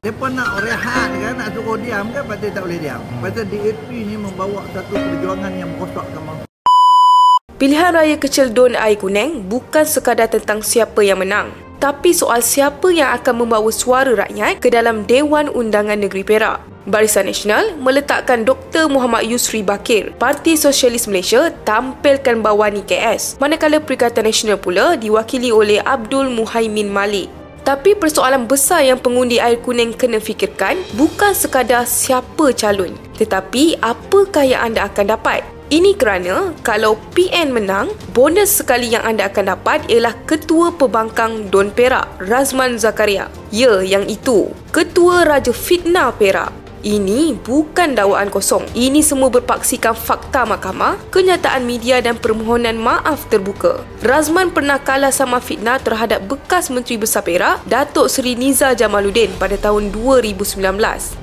Mereka nak rehat kan, nak suruh diam kan, pasal tak boleh diam. Pasal DAP ni membawa satu perjuangan yang merosakkan bangsa. Pilihan raya kecil Dun Air Kuneng bukan sekadar tentang siapa yang menang, tapi soal siapa yang akan membawa suara rakyat ke dalam Dewan Undangan Negeri Perak. Barisan Nasional meletakkan Dr. Muhammad Yusri Bakir, Parti Sosialis Malaysia tampilkan Bawani KS, manakala Perikatan Nasional pula diwakili oleh Abdul Muhaimin Malik. Tapi persoalan besar yang pengundi Air Kuneng kena fikirkan bukan sekadar siapa calon, tetapi apakah yang anda akan dapat. Ini kerana kalau PN menang, bonus sekali yang anda akan dapat ialah Ketua Pembangkang Dun Perak, Razman Zakaria. Ya, yang itu, Ketua Raja Fitnah Perak. Ini bukan dakwaan kosong. Ini semua berpaksikan fakta mahkamah, kenyataan media dan permohonan maaf terbuka. Razman pernah kalah sama fitnah terhadap bekas Menteri Besar Perak, Datuk Seri Nizar Jamaluddin pada tahun 2019.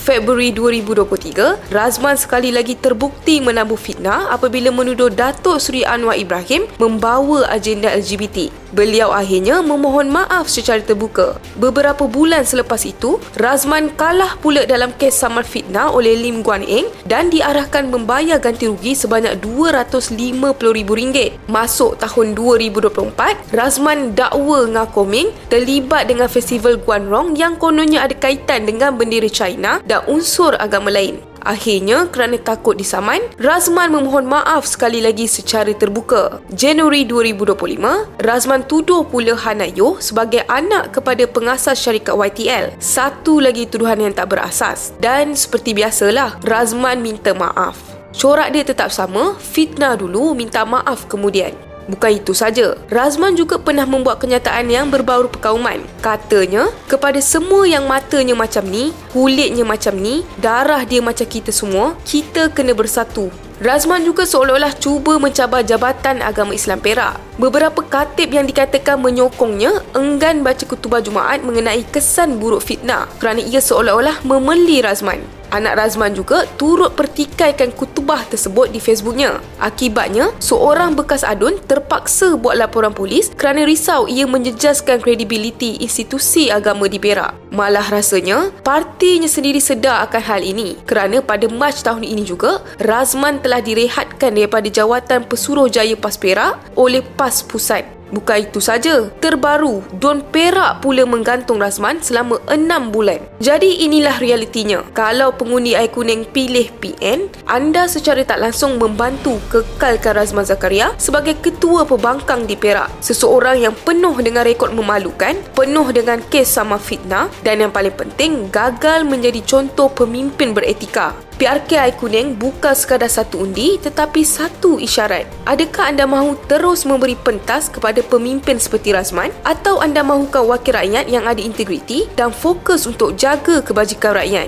Februari 2023, Razman sekali lagi terbukti menabuh fitnah apabila menuduh Datuk Seri Anwar Ibrahim membawa agenda LGBT. Beliau akhirnya memohon maaf secara terbuka. Beberapa bulan selepas itu, Razman kalah pula dalam kes samar fitnah oleh Lim Guan Eng dan diarahkan membayar ganti rugi sebanyak RM250,000. Masuk tahun 2024, Razman dakwa Ngakoming terlibat dengan festival Guan Rong yang kononnya ada kaitan dengan bendera China dan unsur agama lain. Akhirnya, kerana takut disaman, Razman memohon maaf sekali lagi secara terbuka. Januari 2025, Razman tuduh pula Hanayo sebagai anak kepada pengasas syarikat YTL. Satu lagi tuduhan yang tak berasas. Dan seperti biasalah, Razman minta maaf. Corak dia tetap sama, fitnah dulu, minta maaf kemudian. Bukan itu saja, Razman juga pernah membuat kenyataan yang berbau perkauman. Katanya, kepada semua yang matanya macam ni, kulitnya macam ni, darah dia macam kita semua, kita kena bersatu. Razman juga seolah-olah cuba mencabar Jabatan Agama Islam Perak. Beberapa katib yang dikatakan menyokongnya enggan baca kutubah Jumaat mengenai kesan buruk fitnah kerana ia seolah-olah memeli Razman. Anak Razman juga turut pertikaikan kutubah tersebut di Facebooknya. Akibatnya, seorang bekas adun terpaksa buat laporan polis kerana risau ia menjejaskan kredibiliti institusi agama di Perak. Malah rasanya, partinya sendiri sedar akan hal ini kerana pada Mac tahun ini juga, Razman telah direhatkan daripada jawatan Pesuruhjaya PAS Perak oleh PAS Pusat. Bukan itu saja, terbaru Dun Perak pula menggantung Razman selama 6 bulan. Jadi inilah realitinya. Kalau pengundi Air Kuneng pilih PN, anda secara tak langsung membantu kekalkan Razman Zakaria sebagai Ketua Pembangkang di Perak. Seseorang yang penuh dengan rekod memalukan, penuh dengan kes sama fitnah dan yang paling penting, gagal menjadi contoh pemimpin beretika. PRK Air Kuneng bukan sekadar satu undi tetapi satu isyarat. Adakah anda mahu terus memberi pentas kepada pemimpin seperti Razman atau anda mahukan wakil rakyat yang ada integriti dan fokus untuk jaga kebajikan rakyat?